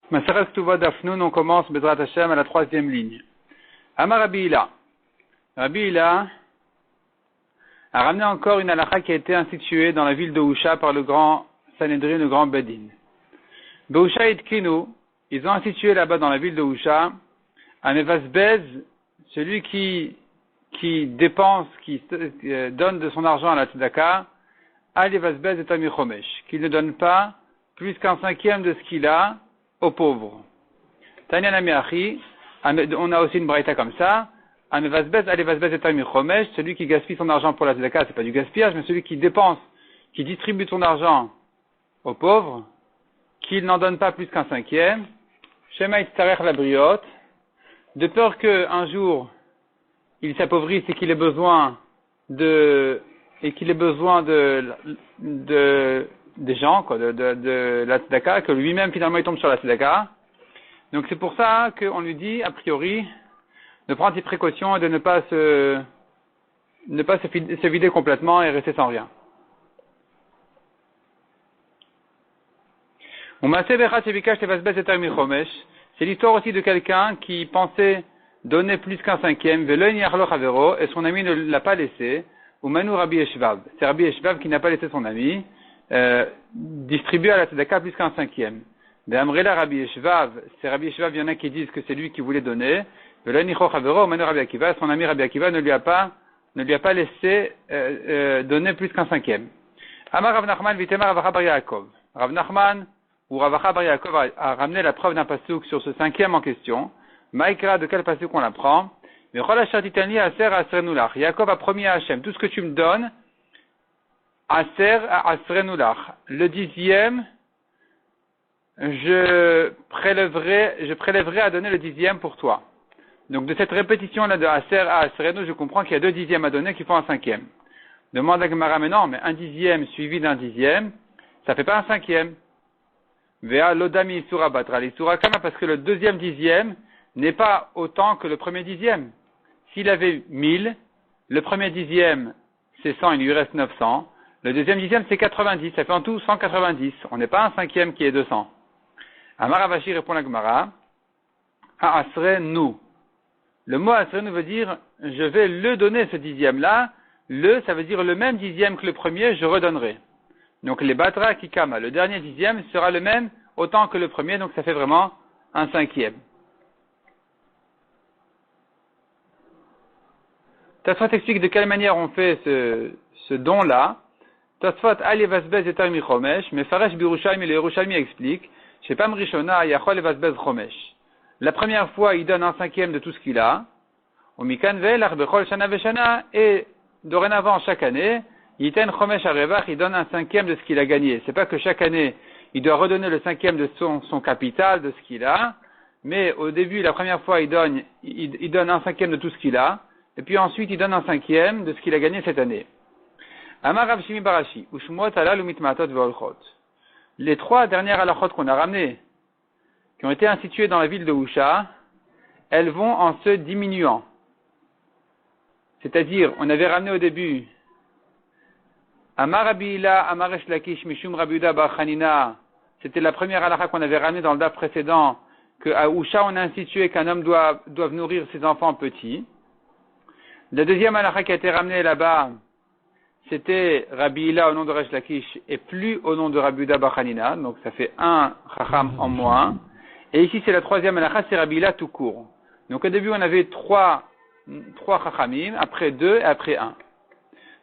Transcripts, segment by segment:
Maseres Tuva Dafnoun, on commence Bezrat Hashem à la troisième ligne. Amar Rabbi Hila. Rabbi Hila a ramené encore une halakha qui a été instituée dans la ville de Husha par le grand Sanhedrin, le grand Bedin. Beusha et Kinu, ils ont institué là-bas dans la ville de Husha un Evasbez, celui qui dépense, qui donne de son argent à la Tzedaka, à l'Evasbez et Tamir Chomesh, qu'il ne donne pas plus qu'un cinquième de ce qu'il a aux pauvres. Tanya Namiachi, on a aussi une braïta comme ça, Alevasbez et Tamir Chomesh, celui qui gaspille son argent pour la Tzedaka, c'est pas du gaspillage, mais celui qui dépense, qui distribue son argent aux pauvres, qu'il n'en donne pas plus qu'un cinquième, Shema Yitzarech la briote, de peur qu'un jour, il s'appauvrisse et qu'il ait besoin des gens, quoi, de la tzedaka, que lui-même finalement il tombe sur la tzedaka. Donc c'est pour ça qu'on lui dit, a priori, de prendre ses précautions et de ne pas se vider complètement et rester sans rien. C'est l'histoire aussi de quelqu'un qui pensait donner plus qu'un cinquième, et son ami ne l'a pas laissé, ou Manu Rabbi Eshvav. C'est Rabbi Eshvav qui n'a pas laissé son ami distribuer à la tzedaka plus qu'un cinquième. Amrela Rabbi Eshvav, c'est Rabbi Eshvav, il y en a qui disent que c'est lui qui voulait donner, son ami Rabbi Akiva ne lui a pas laissé donner plus qu'un cinquième. Amar Rav Nachman Vitema Ravacha Bar Yaakov. Rav Nachman ou Ravacha Bar Yaakov a ramené la preuve d'un pasuk sur ce cinquième en question. Maïkra, de quel pasuk on l'apprend? Mais Yaakov a promis à Hachem, tout ce que tu me donnes, Aser Asrenulach. Le dixième, je prélèverai à donner le dixième pour toi. Donc de cette répétition-là de Aser Asrenu, je comprends qu'il y a deux dixièmes à donner qui font un cinquième. Demande à Gemara, mais non, mais un dixième suivi d'un dixième, ça fait pas un cinquième. Vea Lodami Isura Batra, l'Isura Kama, parce que le deuxième dixième n'est pas autant que le premier dixième. S'il avait 1000, le premier dixième, c'est 100, il lui reste 900. Le deuxième dixième, c'est 90. Ça fait en tout 190. On n'est pas un cinquième qui est 200. Amar Avashi répond à la Gemara. Asre nous. Le mot asre nous veut dire, je vais le donner ce dixième-là. Ça veut dire le même dixième que le premier, je redonnerai. Donc les batra kikama, le dernier dixième sera le même autant que le premier, donc ça fait vraiment un cinquième. Tosfot explique de quelle manière on fait ce don-là. Tosfot alevasbez et tarmi chomesh, mais Faresh Birushalmi, le Yerushalmi explique, chez Pam Rishona yachol evasbez chomesh. La première fois, il donne un cinquième de tout ce qu'il a. Umikan ve'elach bechol shana veshana, et dorénavant chaque année, yiten chomesh arevach, il donne un cinquième de ce qu'il a gagné. C'est pas que chaque année, il doit redonner le cinquième de son capital, de ce qu'il a, mais au début, la première fois, il donne un cinquième de tout ce qu'il a. Et puis ensuite, il donne un cinquième de ce qu'il a gagné cette année. Amar Rav Shimi Barashi, Ushmot Halal Umitmatot Ve'olchot. Les trois dernières halachot qu'on a ramenées, qui ont été instituées dans la ville de Husha, elles vont en se diminuant. C'est-à-dire, on avait ramené au début Amar Rabbi Hila, Amar Resh Lakish, Mishum Rabbi Yehuda Bar Chanina. C'était la première halakha qu'on avait ramenée dans le daf précédent, qu'à Husha on a institué qu'un homme doit nourrir ses enfants petits. La deuxième halakha qui a été ramenée là-bas, c'était Rabbi Hila au nom de Resh Lakish et plus au nom de Rabbi Yehuda Bar Chanina, donc ça fait un chacham en moins. Et ici c'est la troisième halakha, c'est Rabbi Hila tout court. Donc au début on avait trois chachamim, après deux et après un.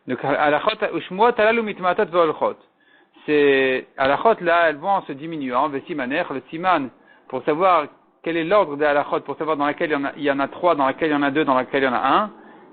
Donc halachot ushmuot halal umitmatot ve'olchot. Ces halachot là, elles vont en se diminuant. Vesimaner, le siman, pour savoir quel est l'ordre des halachot, pour savoir dans laquelle il y en a trois, dans laquelle il y en a deux, dans laquelle il y en a un.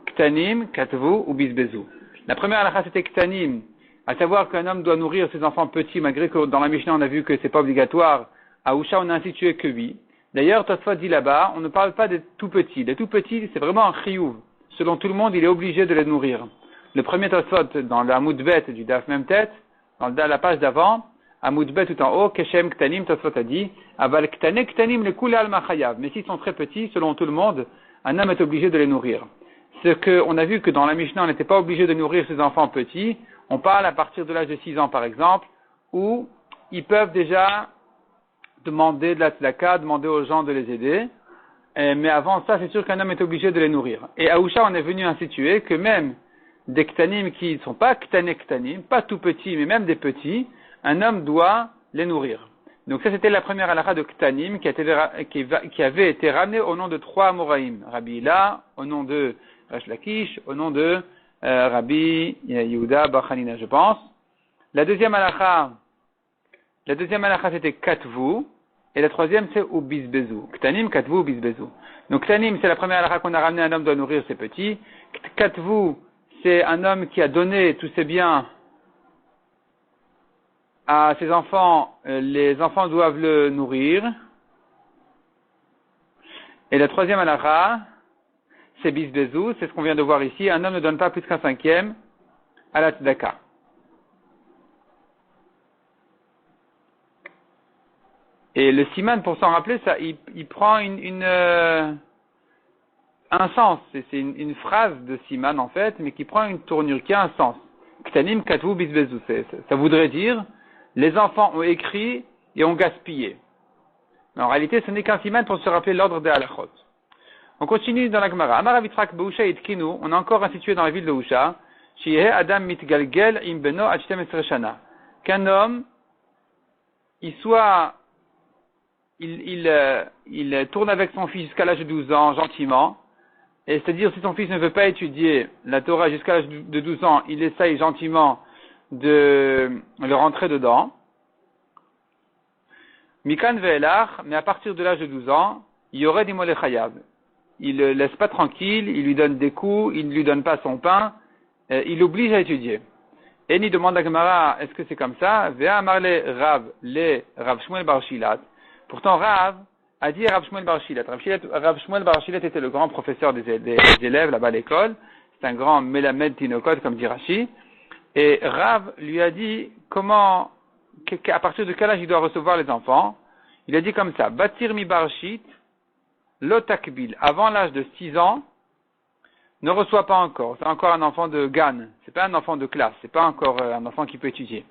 Ktanim, katvu ou bisbezu. La première halakha c'était ktanim, à savoir qu'un homme doit nourrir ses enfants petits, malgré que dans la Mishnah on a vu que c'est pas obligatoire. À Husha on a institué que 8. D'ailleurs, Tosfot dit là-bas, on ne parle pas des tout petits. Les tout petits, c'est vraiment un chiyuv. Selon tout le monde, il est obligé de les nourrir. Le premier Tosfot, dans la Moudbet du Daf même tête, dans la page d'avant, à Moudbet tout en haut, Keshem Ktanim, Tosfot a dit, Aval Ktane Ktanim le Kula al Machayav. Mais s'ils sont très petits, selon tout le monde, un homme est obligé de les nourrir. Ce qu'on a vu que dans la Mishnah, on n'était pas obligé de nourrir ses enfants petits. On parle à partir de l'âge de 6 ans, par exemple, où ils peuvent déjà demander de la tzedaka, demander aux gens de les aider. Mais avant ça, c'est sûr qu'un homme est obligé de les nourrir. Et à Usha, on est venu instituer que même des ktanim qui ne sont pas ktanim, pas tout petits, mais même des petits, un homme doit les nourrir. Donc ça, c'était la première halakha de ktanim qui avait été ramenée au nom de 3 Amoraïm. Rabbi Hila, au nom de Resh Lakish, au nom de Rabbi Yehuda Bar Hanina, je pense. La deuxième halakha, c'était katvu. Et la troisième, c'est ubizbezu. Ktanim, katvu, ubizbezu. Donc, ktanim, c'est la première halakha qu'on a ramené, un homme doit nourrir ses petits. Katvu, c'est un homme qui a donné tous ses biens à ses enfants. Les enfants doivent le nourrir. Et la troisième halakha, c'est bizbezu, c'est ce qu'on vient de voir ici. Un homme ne donne pas plus qu'un cinquième à la tzedaka. Et le siman, pour s'en rappeler, ça, il prend un sens. C'est une phrase de siman, en fait, mais qui prend une tournure, qui a un sens. Ktanim katvu bizbezu. Ça voudrait dire, les enfants ont écrit et ont gaspillé. Mais en réalité, ce n'est qu'un siman pour se rappeler l'ordre des halachot. On continue dans la Gemara. Amar avitrak beusha itkinu. On a encore institué dans la ville de Usha. Shihe adam mitgalgel im beno ad 12 shana. Qu'un homme, il tourne avec son fils jusqu'à l'âge de 12 ans, gentiment. Et c'est-à-dire, si son fils ne veut pas étudier la Torah jusqu'à l'âge de 12 ans, il essaye gentiment de le rentrer dedans. Mikan ve'elach, mais à partir de l'âge de 12 ans, il y aurait des molech chayav. Il le laisse pas tranquille, il lui donne des coups, il ne lui donne pas son pain, il l'oblige à étudier. Et il demande à Gemara, est-ce que c'est comme ça? Ve'a amarle Rav Shmuel bar Shilat. Pourtant, Rav a dit à Rav Shmuel bar Shilat. Rav Shmuel bar Shilat était le grand professeur des élèves là-bas à l'école. C'est un grand Melamed Tinokot, comme dit Rashi. Et Rav lui a dit à partir de quel âge il doit recevoir les enfants. Il a dit comme ça, Batir mi barshit, lotakbil. Avant l'âge de 6 ans, ne reçoit pas encore. C'est encore un enfant de Gan. C'est pas un enfant de classe. C'est pas encore un enfant qui peut étudier.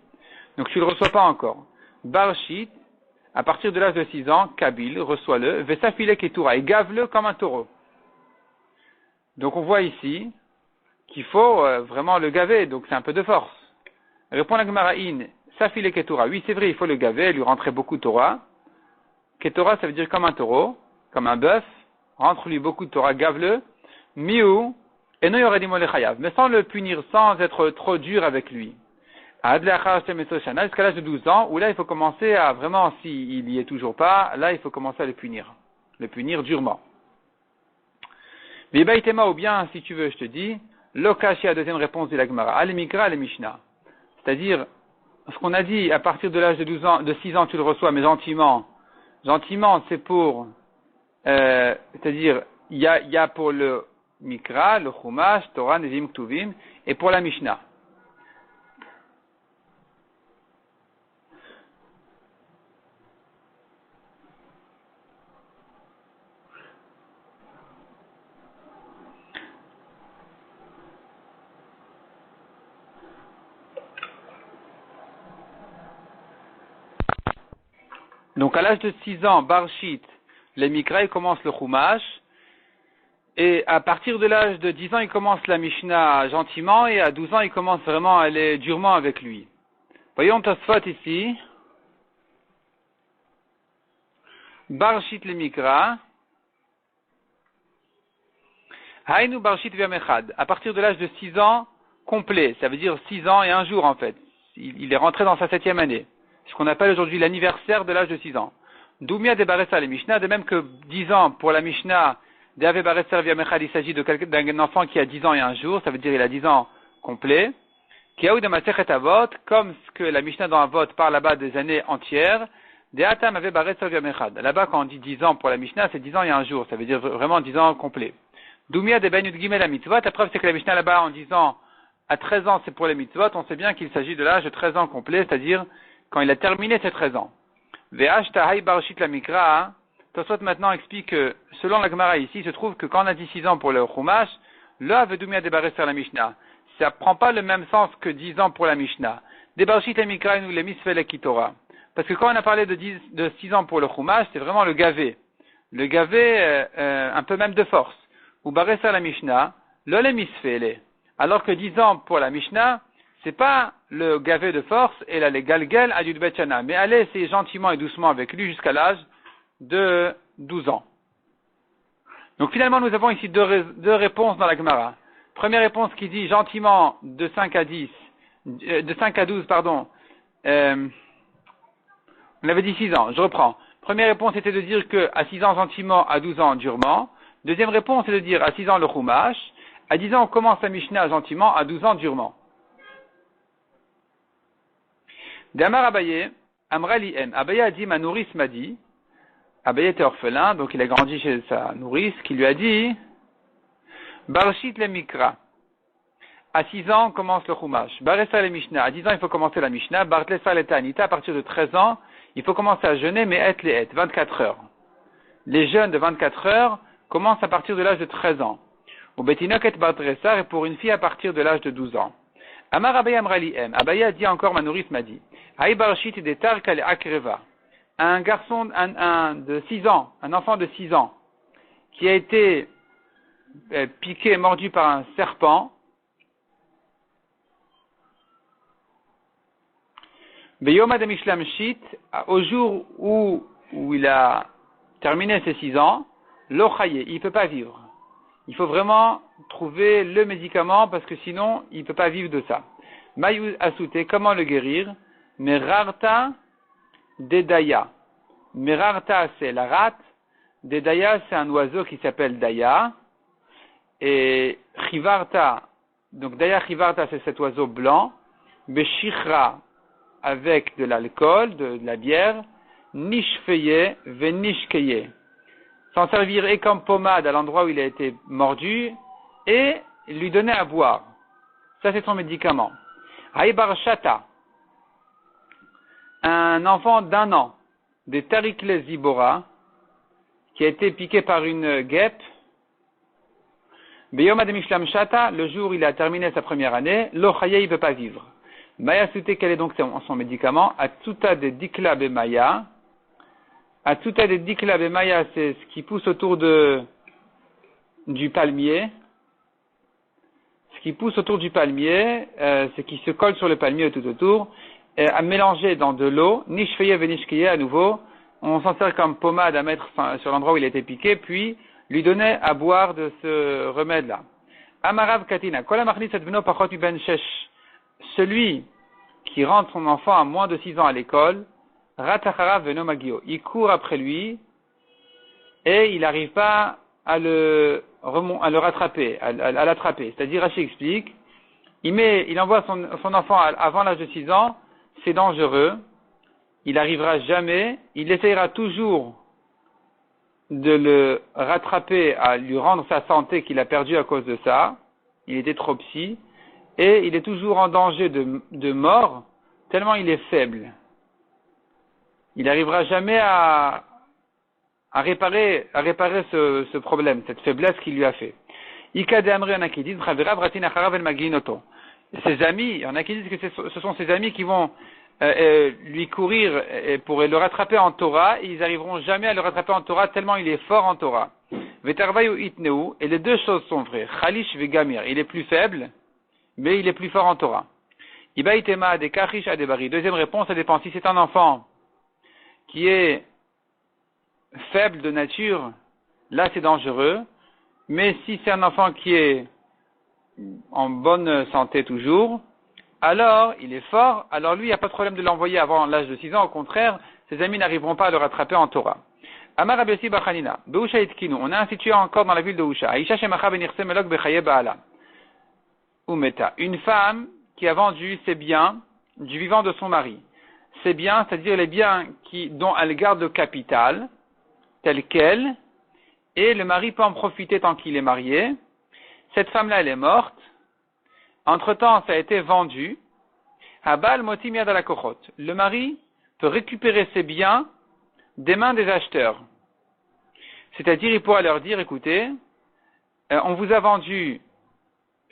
Donc tu le reçois pas encore. Barshit, à partir de l'âge de 6 ans, Kabil, reçois-le, Vesafile Ketura, et gave-le comme un taureau. Donc on voit ici qu'il faut vraiment le gaver, donc c'est un peu de force. Répond la Gemaraïn, Safile Ketura, oui c'est vrai, il faut le gaver, lui rentrer beaucoup de Torah. Ketura, ça veut dire comme un taureau, comme un bœuf, rentre-lui beaucoup de Torah, gave-le, miou, et non, il y aurait des molech chayav, mais sans le punir, sans être trop dur avec lui. Jusqu'à l'âge de 12 ans, où là il faut commencer à vraiment, s'il n'y est toujours pas, là il faut commencer à le punir durement. Mais Baïtema, ou bien, si tu veux, je te dis, Lokashi, la deuxième réponse de la Gemara, Al-Mikra, Al-Mishnah. C'est-à-dire, ce qu'on a dit, à partir de l'âge de 12 ans, de 6 ans, tu le reçois, mais gentiment. Gentiment, c'est pour, c'est-à-dire, il y a pour le Mikra, le Chumash, Torah, Nevim, Ktuvim, et pour la Mishnah. Donc à l'âge de 6 ans, Barshit, les Mikra, il commence le Chumash, et à partir de l'âge de 10 ans, il commence la Mishnah gentiment, et à 12 ans, il commence vraiment à aller durement avec lui. Voyons Tosfot ici. Barshit les Mikra. Hainu Barshit V'Yamechad. À partir de l'âge de 6 ans, complet. Ça veut dire 6 ans et un jour, en fait. Il est rentré dans sa 7e année. Ce qu'on appelle aujourd'hui l'anniversaire de l'âge de 6 ans. Doumia de Baressa les Mishnah, de même que 10 ans pour la Mishnah, d'Ave Baressa V'Yamechad, il s'agit d'un enfant qui a 10 ans et un jour, ça veut dire il a 10 ans complet. Kiaou de Masechet Avot, comme ce que la Mishnah dans Avot parle là-bas des années entières, de Atam Ave Baressa V'Yamechad. Là-bas, quand on dit 10 ans pour la Mishnah, c'est 10 ans et un jour, ça veut dire vraiment 10 ans complet. Doumia de Ben Yud Gimel la mitzvot, la preuve c'est que la Mishnah là-bas en disant à 13 ans c'est pour les mitzvot, on sait bien qu'il s'agit de l'âge de 13 ans complet, c'est-à-dire quand il a terminé ses 13 ans. Ve'ash tahai barshit la mikra, Tosfot maintenant explique que, selon la Gemara ici, il se trouve que quand on a dit 6 ans pour le Chumash, là, ve'doumia débarrer sur la Mishnah. Ça prend pas le même sens que 10 ans pour la Mishnah. Débarshit la mikra nous les misfele kitora. parce que quand on a parlé de 6 ans pour le chumash, c'est vraiment le gavé. Le gavé, un peu même de force. Ou baressa la Mishnah, le misfele. Alors que 10 ans pour la Mishnah, c'est pas le gavé de force, et là, les galgel à du betchana, mais allez essayer gentiment et doucement avec lui jusqu'à l'âge de 12 ans. Donc finalement, nous avons ici deux réponses dans la Gemara. Première réponse qui dit gentiment de 5 à 12, pardon. On avait dit 6 ans, je reprends. Première réponse était de dire que à 6 ans gentiment, à 12 ans durement. Deuxième réponse est de dire à 6 ans le chumash, à 10 ans on commence la Mishnah gentiment, à 12 ans durement. D'Amar Abaye, Amrali M. Abaye a dit, ma nourrice m'a dit, Abaye était orphelin, donc il a grandi chez sa nourrice, qui lui a dit, Barshit le Mikra. À 6 ans, on commence le Chumash. Baressa le Mishnah. À 10 ans, il faut commencer la Mishnah. Bartlesa le Tanita. À partir de 13 ans, il faut commencer à jeûner, mais et les et, 24 heures. Les jeûnes de 24 heures commencent à partir de l'âge de 13 ans. Ou Betinok et Bartressar, et pour une fille à partir de l'âge de 12 ans. Amar Abaye Amrali M. Abaye a dit encore, ma nourrice m'a dit, Haï Barshit de Tarkale Akreva. Un garçon de 6 ans, un enfant de 6 ans, qui a été piqué, mordu par un serpent, Beyoma de Mishlam Shit, au jour où il a terminé ses 6 ans, l'ochaye, il ne peut pas vivre. Il faut vraiment trouver le médicament parce que sinon, il ne peut pas vivre de ça. Mayou Asute, comment le guérir? Merarta Dedaya. Merarta, c'est la rate. Dedaya, c'est un oiseau qui s'appelle Daya. Et Chivarta, donc Daya Chivarta, c'est cet oiseau blanc. Beshichra, avec de l'alcool, de la bière. Nishfeye, venishkeye. S'en servir et comme pommade à l'endroit où il a été mordu, et lui donner à boire. Ça, c'est son médicament. Haïbar Shata, un enfant d'1 an, de Tarikle Zibora, qui a été piqué par une guêpe. Beyoma de Mishlam Shata, le jour où il a terminé sa première année, l'Ochaye, il ne peut pas vivre. Maya Sute, quel est donc son médicament? Atsuta de Dikla Bemaya. Atsuta de Dikla Bemaya, c'est ce qui pousse autour du palmier. Ce qui pousse autour du palmier, c'est qui se colle sur le palmier tout autour, à mélanger dans de l'eau, nishfeye venishkeye à nouveau, on s'en sert comme pommade à mettre sur l'endroit où il a été piqué, puis lui donner à boire de ce remède-là. Amarav Katina, Kol Amachnis Adveno Pachot Ben Shesh, celui qui rentre son enfant à moins de 6 ans à l'école, Ratachara Veno Magio, il court après lui, et il n'arrive pas à le rattraper, à l'attraper. C'est-à-dire, Rashi explique, il envoie son enfant avant l'âge de 6 ans, c'est dangereux, il n'arrivera jamais, il essayera toujours de le rattraper, à lui rendre sa santé qu'il a perdue à cause de ça, il était trop petit, et il est toujours en danger de mort, tellement il est faible. Il n'arrivera jamais à réparer ce problème, cette faiblesse qu'il lui a fait. Ika de Amri, il y en a qui disent, ses amis, il y en a qui disent que ce sont ses amis qui vont lui courir pour le rattraper en Torah, et ils n'arriveront jamais à le rattraper en Torah tellement il est fort en Torah. Vetarvayu itneu, et les deux choses sont vraies. Chalish vegamir, il est plus faible, mais il est plus fort en Torah. Iba itema de kachish adebari. Deuxième réponse, ça dépend. Si c'est un enfant qui est faible de nature, là c'est dangereux. Mais si c'est un enfant qui est en bonne santé toujours, alors il est fort, alors lui il n'y a pas de problème de l'envoyer avant l'âge de 6 ans, au contraire, ses amis n'arriveront pas à le rattraper en Torah. Amar Rabbi Yossi Bachanina, Beusha Itkinu, on a institué encore dans la ville de Usha, Aisha Shemacha Benirse Melok Bechaye Baala, Umeta, une femme qui a vendu ses biens du vivant de son mari. Ses biens, c'est-à-dire les biens dont elle garde le capital, tel quel, et le mari peut en profiter tant qu'il est marié. Cette femme-là, elle est morte. Entre-temps, ça a été vendu. Habal Motim Yad ala Kochot. Le mari peut récupérer ses biens des mains des acheteurs. C'est-à-dire, il pourra leur dire, écoutez, on vous a vendu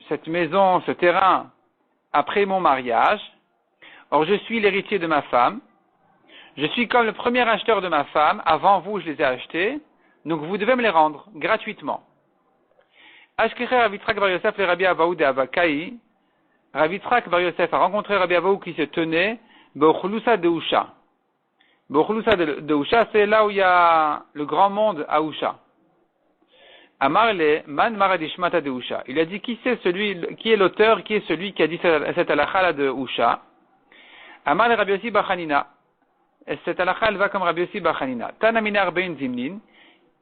cette maison, ce terrain, après mon mariage. Or, je suis l'héritier de ma femme. je suis comme le premier acheteur de ma femme, avant vous je les ai achetés, donc vous devez me les rendre gratuitement. Ashkecher Rav Yitzhak bar Yosef le Rabbi Avaou de Avakai, Rav Yitzhak bar Yosef a rencontré Rabbi Avaou qui se tenait B'Ochlusa de Usha. B'Ochlusa de Usha, c'est là où il y a le grand monde à Usha. Amarle man maradishmata de Usha. Il a dit qui est l'auteur, qui est celui qui a dit cette halakha de Usha. Amarle Rabbi Yossi bar Hanina. Et cette halakha elle va comme Rabbi Yossi bar Hanina. Tanamina Arbein Zimnin.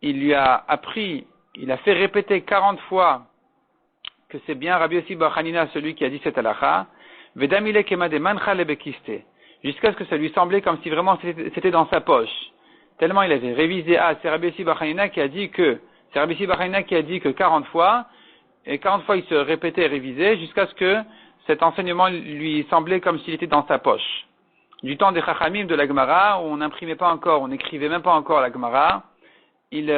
Il lui a appris, il a fait répéter 40 fois que c'est bien Rabbi Yossi bar Hanina celui qui a dit cette halakha. Vedamile kema de mancha lebekiste. Jusqu'à ce que ça lui semblait comme si vraiment c'était dans sa poche. Tellement il avait révisé. C'est Rabbi Yossi bar Hanina qui a dit que c'est Rabbi Yossi bar Hanina qui a dit que 40 fois, et 40 fois il se répétait et révisait jusqu'à ce que cet enseignement lui semblait comme s'il était dans sa poche. Du temps des Chachamim de la Gemara, où on n'imprimait pas encore, on n'écrivait même pas encore la Gemara, il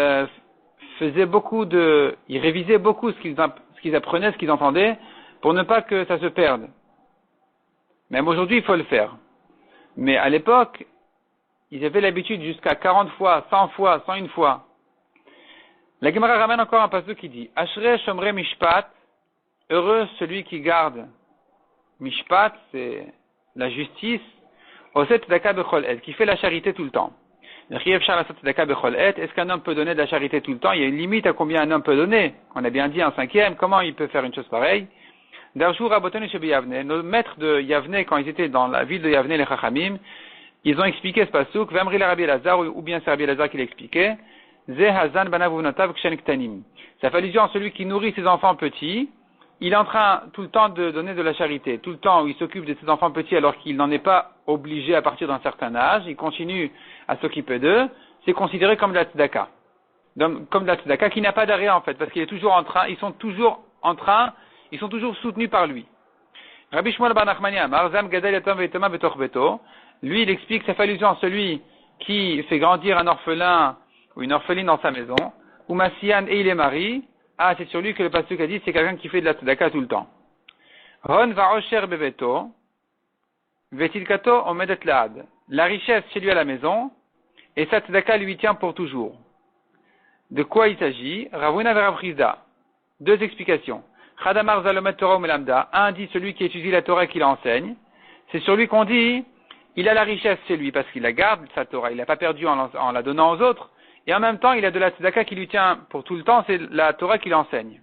révisait beaucoup ce qu'ils apprenaient, ce qu'ils entendaient, pour ne pas que ça se perde. Même aujourd'hui, il faut le faire. Mais à l'époque, ils avaient l'habitude jusqu'à 40 fois, 100 fois, 101 fois. La Gemara ramène encore un passage qui dit Ashrei Shomrei Mishpat, heureux celui qui garde Mishpat, c'est la justice, Oset Tzedaka Bechol Et, qui fait la charité tout le temps. Est-ce qu'un homme peut donner de la charité tout le temps? Il y a une limite à combien un homme peut donner. On a bien dit un cinquième, comment il peut faire une chose pareille? Nos maîtres de Yavne, quand ils étaient dans la ville de Yavne, les Chachamim, ils ont expliqué ce pasuk, Vamri la Rabbi Elazar, ou bien c'est Rabbi Elazar qui l'expliquait, ça fait allusion à celui qui nourrit ses enfants petits. Il est en train tout le temps de donner de la charité, tout le temps où il s'occupe de ses enfants petits alors qu'il n'en est pas obligé à partir d'un certain âge, il continue à s'occuper d'eux, c'est considéré comme de la tzedaka. Comme de la tzedaka qui n'a pas d'arrêt en fait, parce qu'il est toujours en train, ils sont toujours soutenus par lui. Rabbi Shmuel bar Nachmani Amar, Zam Gadol Yatom Ve'Yetoma B'Toch Beto, lui il explique, ça fait allusion à celui qui fait grandir un orphelin ou une orpheline dans sa maison, ou Masian et il est mari, c'est sur lui que le pasuk a dit, c'est quelqu'un qui fait de la tzedaka tout le temps. Ron va'osher bebeto, vetilkato omedet laad. La richesse chez lui à la maison, et sa tzedaka lui tient pour toujours. De quoi il s'agit? Ravuna ve'Ravchizda. Deux explications. Chadamar zalomet Torah umelamda. Un dit celui qui étudie la Torah et qui l'enseigne. C'est sur lui qu'on dit, il a la richesse chez lui parce qu'il la garde, sa Torah. Il l'a pas perdue en la donnant aux autres. Et en même temps, il a de la tzedaka qui lui tient pour tout le temps, c'est la Torah qui l'enseigne.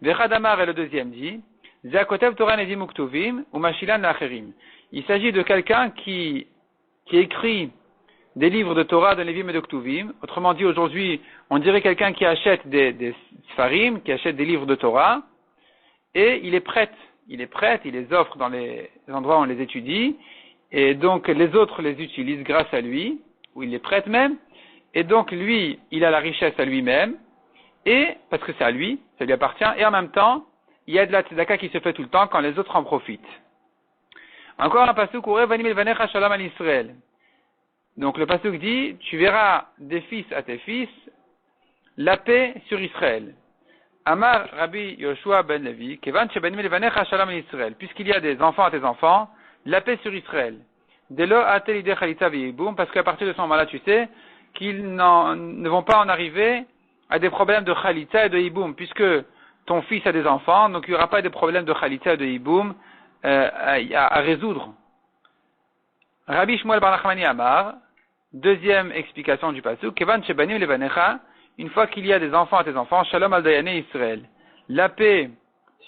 Vechadamar est le deuxième dit, Zakotev Torah Nedim Uktuvim ou Mashilan Lacherim. Il s'agit de quelqu'un qui écrit des livres de Torah, de Nevim et de Ktuvim. Autrement dit, aujourd'hui, on dirait quelqu'un qui achète des Sfarim, qui achète des livres de Torah, et il les prête, il les offre dans les endroits où on les étudie, et donc les autres les utilisent grâce à lui, ou il les prête même, et donc lui, il a la richesse à lui-même, et parce que c'est à lui, ça lui appartient, et en même temps, il y a de la tzedaka qui se fait tout le temps quand les autres en profitent. Encore un pasuk, Vanim el vanecha shalom al Israël. Donc le pasuk dit, tu verras des fils à tes fils, la paix sur Israël. Amar Rabbi Yoshua ben Levi, Kevan shebanim el vanecha shalom al Israël. Puisqu'il y a des enfants à tes enfants, la paix sur Israël. Delo atel ide chalitza v'yiboum, parce qu'à partir de ce moment-là, tu sais, qu'ils ne vont pas en arriver à des problèmes de chalitza et de hiboum, puisque ton fils a des enfants, donc il n'y aura pas de problèmes de chalitza et de hiboum à résoudre. Rabbi Shmuel bar Nachmani Amar, deuxième explication du pasuk, Kevan shebanim levanecha, une fois qu'il y a des enfants à tes enfants, shalom al dayane Israël, la paix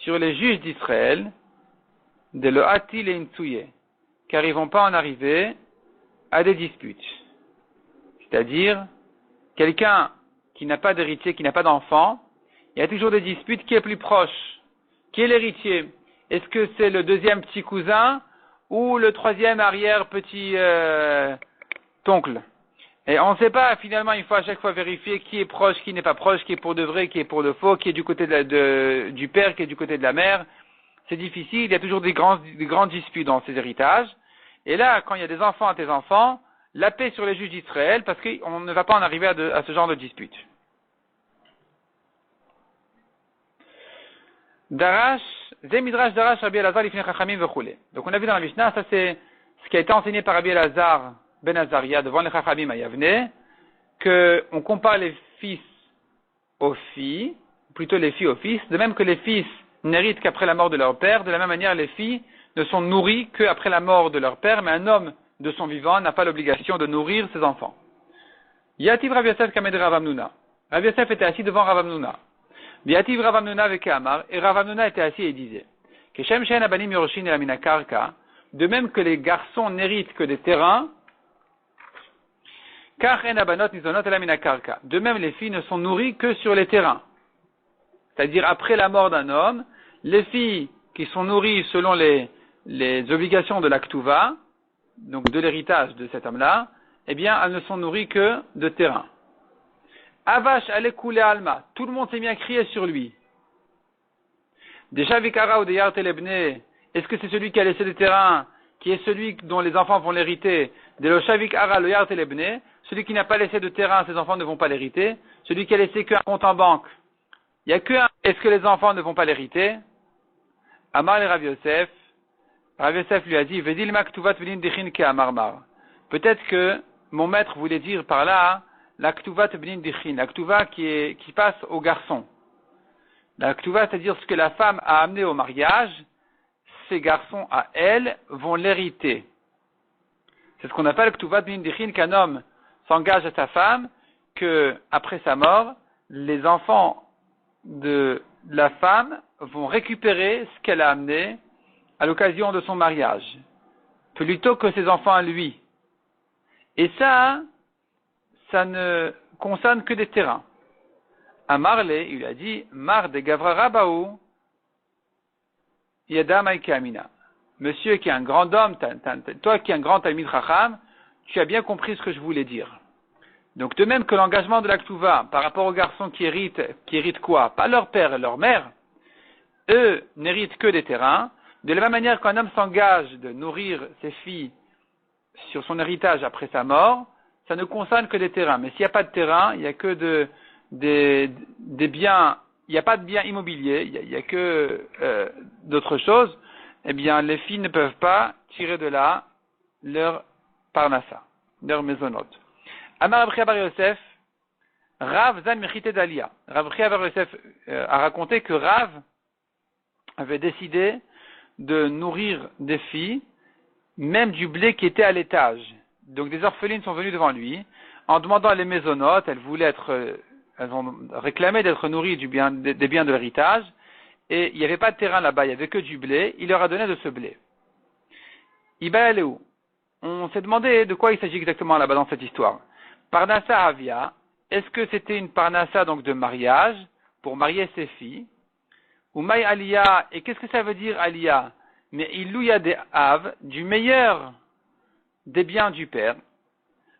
sur les juges d'Israël, de le hatil et intsouye, car ils ne vont pas en arriver à des disputes. C'est-à-dire, quelqu'un qui n'a pas d'héritier, qui n'a pas d'enfant, il y a toujours des disputes. Qui est plus proche? Qui est l'héritier? Est-ce que c'est le deuxième petit cousin ou le troisième arrière petit oncle? Et on ne sait pas, finalement, il faut à chaque fois vérifier qui est proche, qui n'est pas proche, qui est pour de vrai, qui est pour de faux, qui est du côté du père, qui est du côté de la mère. C'est difficile, il y a toujours des grands disputes dans ces héritages. Et là, quand il y a des enfants à tes enfants, la paix sur les juges d'Israël, parce qu'on ne va pas en arriver à ce genre de dispute. Darash, Zemidrash Darash Rabbi Elazar Lifnei Chachamim Vechule. Donc on a vu dans la Mishnah, ça c'est ce qui a été enseigné par Rabbi Elazar Ben Azaria, devant les Chachamim à Yavne, qu'on compare les fils aux filles, plutôt les filles aux fils, de même que les fils n'héritent qu'après la mort de leur père, de la même manière les filles ne sont nourries qu'après la mort de leur père, mais un homme de son vivant n'a pas l'obligation de nourrir ses enfants. Yativ Rav Yosef Kamed Rav Amnuna. Rav Yosef était assis devant Rav Amnuna. Yativ Rav Amnuna avec Amar, et Rav Amnuna était assis et disait, Keshem Shein Abanim Yoroshin Elamina Karka, de même que les garçons n'héritent que des terrains, Kach En Abanot Nizonot Elamina Karka. De même les filles ne sont nourries que sur les terrains. C'est-à-dire après la mort d'un homme, les filles qui sont nourries selon les obligations de l'Aktuva, donc de l'héritage de cet homme-là, eh bien, elles ne sont nourries que de terrain. Avash alekule alma, tout le monde s'est mis à crier sur lui. Déjà vikara ou deyar telebne, est-ce que c'est celui qui a laissé des terrains, qui est celui dont les enfants vont l'hériter? De lo shavik ara lo yar telebne, celui qui n'a pas laissé de terrain, ses enfants ne vont pas l'hériter. Celui qui a laissé qu'un compte en banque, il n'y a qu'un, est-ce que les enfants ne vont pas l'hériter? Amar le Rav Yosef lui a dit, Vedil maktuvat v'lin dichin ke amarmar. Peut-être que mon maître voulait dire par là, la ktuvat v'lin dichin, la ktuva qui passe au garçon. La ktuva, c'est-à-dire ce que la femme a amené au mariage, ces garçons à elle vont l'hériter. C'est ce qu'on appelle ktuvat v'lin dichin, qu'un homme s'engage à sa femme, que après sa mort, les enfants de la femme vont récupérer ce qu'elle a amené à l'occasion de son mariage, plutôt que ses enfants à lui. Et ça ne concerne que des terrains. À Marle, il a dit, Mar de Gavra Rabaou, Yada Maïke Amina. Monsieur qui est un grand homme, toi qui es un grand Talmid Chacham, tu as bien compris ce que je voulais dire. Donc de même que l'engagement de l'Aktuva par rapport aux garçons qui héritent quoi? Pas leur père et leur mère, eux n'héritent que des terrains. De la même manière qu'un homme s'engage de nourrir ses filles sur son héritage après sa mort, ça ne concerne que des terrains. Mais s'il n'y a pas de terrain, il n'y a que des biens, il n'y a pas de biens immobiliers, il n'y a que d'autres choses, eh bien les filles ne peuvent pas tirer de là leur parnassa, leur maisonnote. Amar Abchia Bar Yosef, Rav Zan Mechite d'Alia. Rav Abchia Bar Yosef a raconté que Rav avait décidé de nourrir des filles, même du blé qui était à l'étage. Donc des orphelines sont venues devant lui, en demandant les maisonnotes, elles ont réclamé d'être nourries des biens de l'héritage, et il n'y avait pas de terrain là-bas, il n'y avait que du blé, il leur a donné de ce blé. Iba Eléou. On s'est demandé de quoi il s'agit exactement là-bas dans cette histoire. Parnassa Avia, est-ce que c'était une parnassa donc de mariage, pour marier ses filles? Ou Maï Aliyah, et qu'est-ce que ça veut dire Aliyah? Mais il louya des Av, du meilleur des biens du père.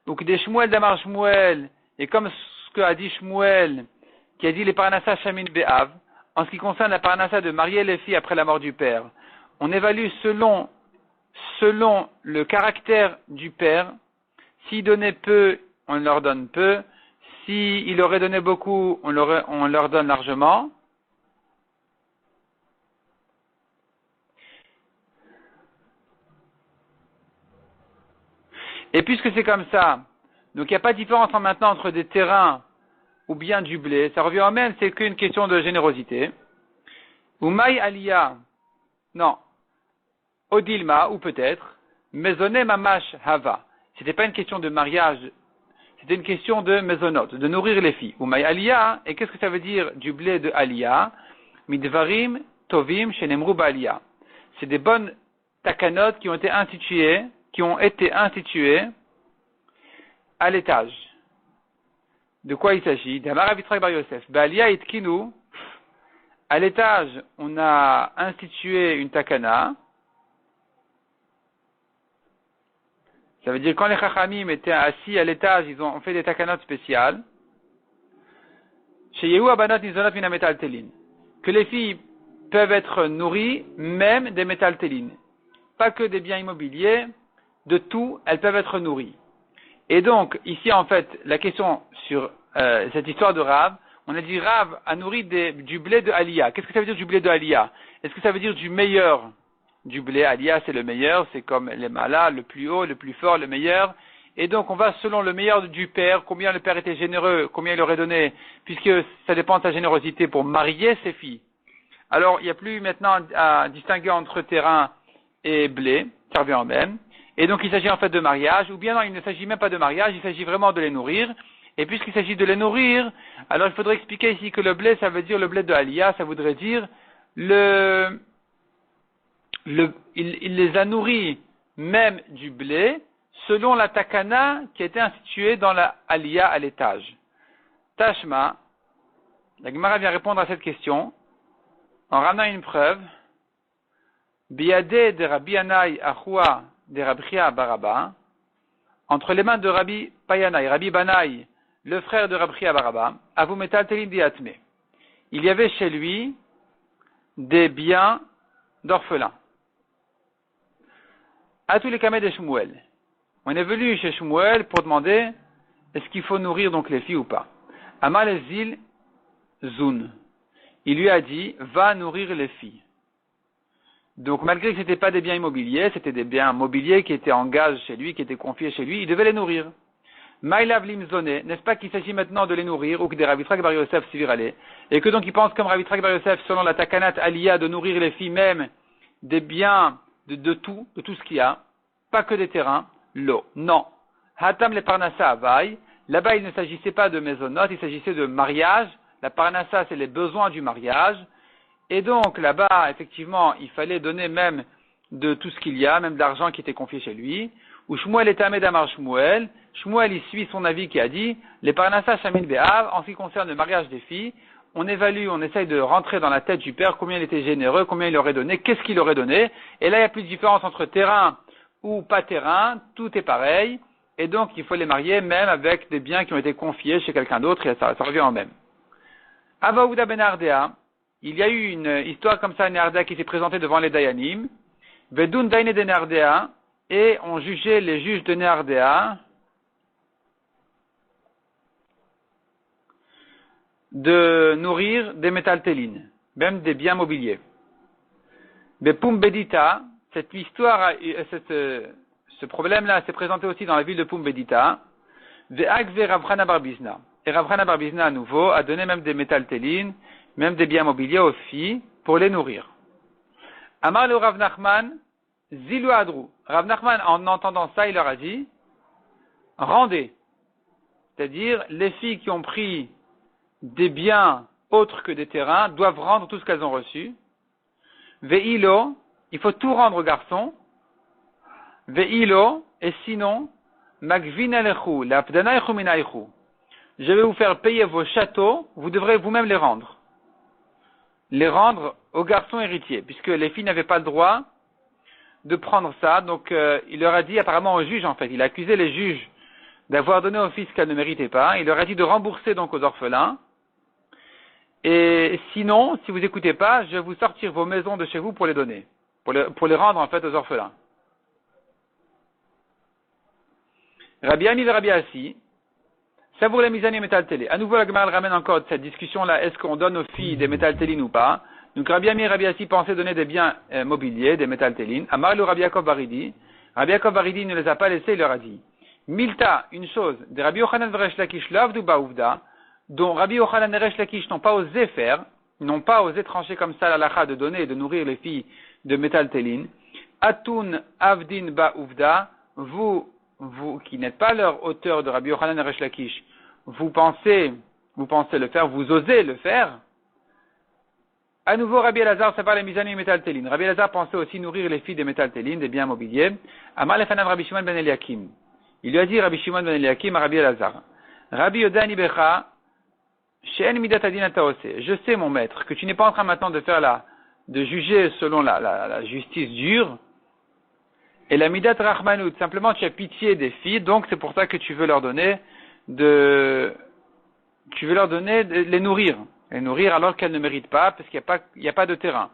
Donc des Shmuel d'Amar Shmuel, et comme ce que a dit Shmuel, qui a dit les Parnassa Shamin Be'av, en ce qui concerne la Parnassa de marier les filles après la mort du père, on évalue selon le caractère du père. S'il donnait peu, on leur donne peu. S'il aurait donné beaucoup, on leur donne largement. Et puisque c'est comme ça, donc il n'y a pas de différence maintenant entre des terrains ou bien du blé, ça revient au même, c'est qu'une question de générosité. Ou Maï Aliyah, non, Odilma, ou peut-être, Maisonné Mamash Hava. C'était pas une question de mariage, c'était une question de maisonnote, de nourrir les filles. Ou Maï Aliyah, et qu'est-ce que ça veut dire du blé de Aliyah? Midvarim Tovim Shenemru Aliyah. C'est des bonnes takanotes qui ont été instituées à l'étage. De quoi il s'agit? D'Amar Avitrak Bar Yosef. Ba'aliyah itkinu. À l'étage, on a institué une takana. Ça veut dire quand les chachamim étaient assis à l'étage, ils ont fait des takanot spéciales. Chez Yehu Abanot Nizonot Mina Metaltelin. Que les filles peuvent être nourries, même des métaltélines. Pas que des biens immobiliers, de tout, elles peuvent être nourries. Et donc, ici, en fait, la question sur cette histoire de Rav, on a dit Rav a nourri du blé de Aliyah. Qu'est-ce que ça veut dire du blé de Aliyah? Est-ce que ça veut dire du meilleur du blé? Aliyah, c'est le meilleur, c'est comme les malas, le plus haut, le plus fort, le meilleur. et donc on va selon le meilleur du père, combien le père était généreux, combien il aurait donné, puisque ça dépend de sa générosité pour marier ses filles. Alors il n'y a plus maintenant à distinguer entre terrain et blé, ça revient en même. Et donc il s'agit en fait de mariage, ou bien non, il ne s'agit même pas de mariage, il s'agit vraiment de les nourrir. Et puisqu'il s'agit de les nourrir, alors il faudrait expliquer ici que le blé, ça veut dire le blé de Aliyah, ça voudrait dire il les a nourris même du blé, selon la takana qui a été instituée dans la Aliyah à l'étage. Tashma, la Gemara vient répondre à cette question en ramenant une preuve. Biadé de Rabbi Yanaï Achua de Rabbi Chia Baraba, entre les mains de Rabbi Payanaï, Rabbi Banaï, le frère de Rabbi Chia Baraba, Avu Metal Telim Diatme. Il y avait chez lui des biens d'orphelins. À tous les camés de Shmuel. On est venu chez Shmuel pour demander est-ce qu'il faut nourrir donc les filles ou pas. Amal Ezil Zun. Il lui a dit va nourrir les filles. Donc malgré que ce n'étaient pas des biens immobiliers, c'était des biens mobiliers qui étaient en gage chez lui, qui étaient confiés chez lui, il devait les nourrir. Maïlav Limzone, n'est-ce pas qu'il s'agit maintenant de les nourrir, ou que des Rabbi Yitzhak Bar Yosef s'y et que donc il pense comme Rabbi Yitzhak Bar Yosef, selon la Takanat Aliyah, de nourrir les filles même des biens de tout ce qu'il y a, pas que des terrains, l'eau. Non. Hatam le Parnassa Avaï, là-bas il ne s'agissait pas de maisonnotes, il s'agissait de mariage. La Parnassa, c'est les besoins du mariage. Et donc, là-bas, effectivement, il fallait donner même de tout ce qu'il y a, même de l'argent qui était confié chez lui. Ou Shmuel est Amed Amar Shmuel. Shmuel, il suit son avis qui a dit, les Parnassa Shamin Be'av, en ce qui concerne le mariage des filles, on évalue, on essaye de rentrer dans la tête du père, combien il était généreux, combien il aurait donné, qu'est-ce qu'il aurait donné. Et là, il n'y a plus de différence entre terrain ou pas terrain, tout est pareil. Et donc, il faut les marier même avec des biens qui ont été confiés chez quelqu'un d'autre, et ça revient en même. Avaouda Ben Ardea, il y a eu une histoire comme ça, Nardea, qui s'est présentée devant les Dayanim. Vedun Daine de Nardea, et on jugeait les juges de Nardea de nourrir des métaltélines, même des biens mobiliers. Bepum Bedita, cette histoire, ce problème-là s'est présenté aussi dans la ville de Pumbedita. Ve'akve Rav Barbizna. Et Rav Barbizna, à nouveau, a donné même des métaltélines, même des biens mobiliers aux filles, pour les nourrir. Amar le Rav Nachman, Zilu Adru. Rav Nachman, en entendant ça, il leur a dit, rendez. C'est-à-dire, les filles qui ont pris des biens autres que des terrains doivent rendre tout ce qu'elles ont reçu. Ve'ilo, il faut tout rendre aux garçons. Ve'ilo, et sinon, Magvin alechu, l'apdana echu minaichu. Je vais vous faire payer vos châteaux, vous devrez vous-même les rendre. Les rendre aux garçons héritiers, puisque les filles n'avaient pas le droit de prendre ça. Donc, il leur a dit apparemment aux juges, en fait, il a accusé les juges d'avoir donné aux filles ce qu'elles ne méritaient pas. Il leur a dit de rembourser donc aux orphelins. Et sinon, si vous n'écoutez pas, je vais vous sortir vos maisons de chez vous pour les donner, pour les rendre en fait aux orphelins. Rabbi Ami et Rabbi Assi, ça vous la misanie métal télé. À nouveau, la Gemara ramène encore cette discussion-là, est-ce qu'on donne aux filles des métal télines ou pas? Donc Rabbi Ami et Rabbi Assi pensaient donner des biens mobiliers, des métal télines. Amar le Rabbi Yaakov Baridi. Rabbi Yaakov Baridi ne les a pas laissés, il leur a dit, Milta, une chose, des Rabbi Yochanan Veresh Lakish Lavdu Baouvda, dont Rabbi Yochanan et Resh Lakish n'ont pas osé faire, n'ont pas osé trancher comme ça l'alacha de donner et de nourrir les filles de métal télines. Atun Avdin Baouvda, vous qui n'êtes pas leur auteur de Rabbi Yochanan et Resh Lakish, vous pensez le faire, vous osez le faire. À nouveau, Rabbi Elazar, ça parle des misanim métal télines. Rabbi Elazar pensait aussi nourrir les filles des métal télines, des biens mobiliers. Amar lefanav Rabbi Shimon ben Eliakim. Il lui a dit Rabbi Shimon ben Eliakim à Rabbi Elazar. Rabbi Yodani Becha, She'en midat adin ataose. Je sais, mon maître, que tu n'es pas en train maintenant de juger selon la justice dure. Et la midat rachmanout, simplement tu as pitié des filles, donc c'est pour ça que tu veux leur donner de les nourrir. Les nourrir alors qu'elles ne méritent pas, parce qu'il n'y a pas de terrain.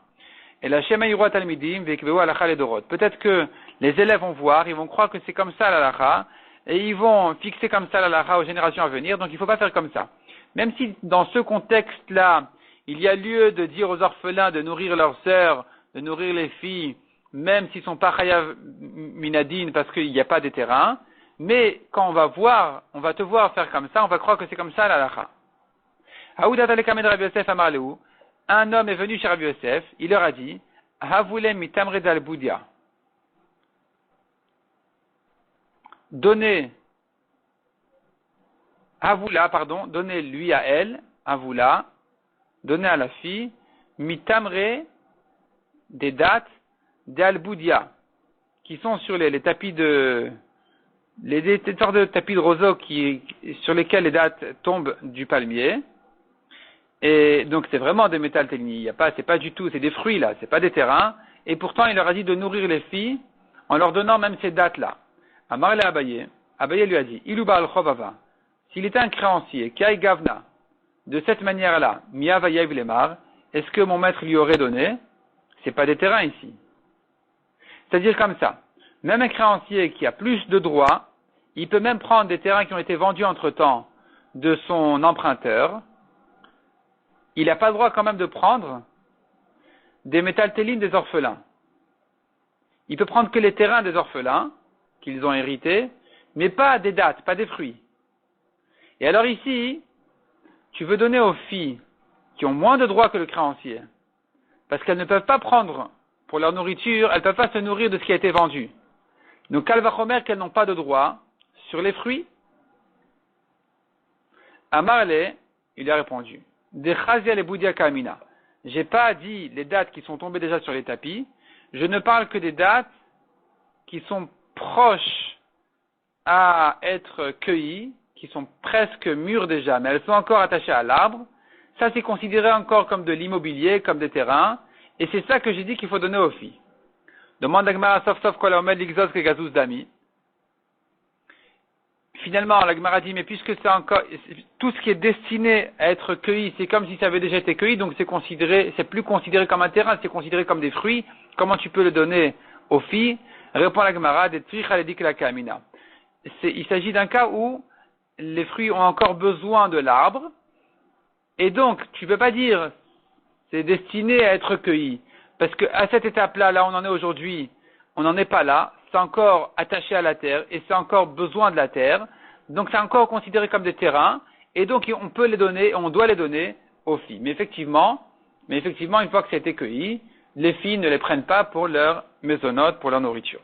Et la Shema Yirua Talmidim, Vekveu Alacha Ledorot. Peut-être que les élèves vont voir, ils vont croire que c'est comme ça l'Alacha, et ils vont fixer comme ça l'Alacha aux générations à venir, donc il ne faut pas faire comme ça. Même si dans ce contexte-là, il y a lieu de dire aux orphelins de nourrir leurs sœurs, de nourrir les filles, même s'ils ne sont pas chayav minadin parce qu'il n'y a pas de terrain, Mais quand on va te voir faire comme ça, on va croire que c'est comme ça la halakha. Un homme est venu chez Rabbi Yosef, il leur a dit, Havulem mitamred al-Boudia. Donnez lui à elle, Havula, donnez à la fille, mitamre des dates d'al-Boudia, qui sont sur les tapis les sortes de tapis de roseau sur lesquels les dates tombent du palmier. Et donc c'est vraiment des métal téni. C'est pas du tout, c'est des fruits là, c'est pas des terrains. Et pourtant il leur a dit de nourrir les filles en leur donnant même ces dates là. Amar le Abaye lui a dit, Iluba al Chovava, s'il était un créancier, Kai Gavna, de cette manière-là, Mia Vayev Lemar, est-ce que mon maître lui aurait donné? C'est pas des terrains ici. C'est-à-dire comme ça. Même un créancier qui a plus de droits, il peut même prendre des terrains qui ont été vendus entre-temps de son emprunteur. Il n'a pas le droit quand même de prendre des métaltélines des orphelins. Il peut prendre que les terrains des orphelins qu'ils ont hérités, mais pas des dates, pas des fruits. Et alors ici, tu veux donner aux filles qui ont moins de droits que le créancier, parce qu'elles ne peuvent pas prendre pour leur nourriture, elles ne peuvent pas se nourrir de ce qui a été vendu. Donc, Kalvachomer, qu'elles n'ont pas de droit sur les fruits. Amarle, il a répondu, de Chazia le Boudia Kamina. J'ai pas dit les dates qui sont tombées déjà sur les tapis, je ne parle que des dates qui sont proches à être cueillies, qui sont presque mûres déjà, mais elles sont encore attachées à l'arbre. Ça, c'est considéré encore comme de l'immobilier, comme des terrains, et c'est ça que j'ai dit qu'il faut donner aux filles. Demande à Gemara sauf kol haomed ligzos kegazuz dami. Finalement, la Gemara dit, mais puisque c'est encore, tout ce qui est destiné à être cueilli, c'est comme si ça avait déjà été cueilli, donc c'est plus considéré comme un terrain, c'est considéré comme des fruits. Comment tu peux le donner aux filles? Répond la Gemara, des tzrich aledik la kamina. Il s'agit d'un cas où les fruits ont encore besoin de l'arbre, et donc, tu peux pas dire, c'est destiné à être cueilli. Parce que à cette étape-là, là, on en est aujourd'hui, on n'en est pas là, c'est encore attaché à la terre, et c'est encore besoin de la terre, donc c'est encore considéré comme des terrains, et donc on peut les donner, on doit les donner aux filles. Mais effectivement, une fois que ça a été cueilli, les filles ne les prennent pas pour leur maisonnote, pour leur nourriture.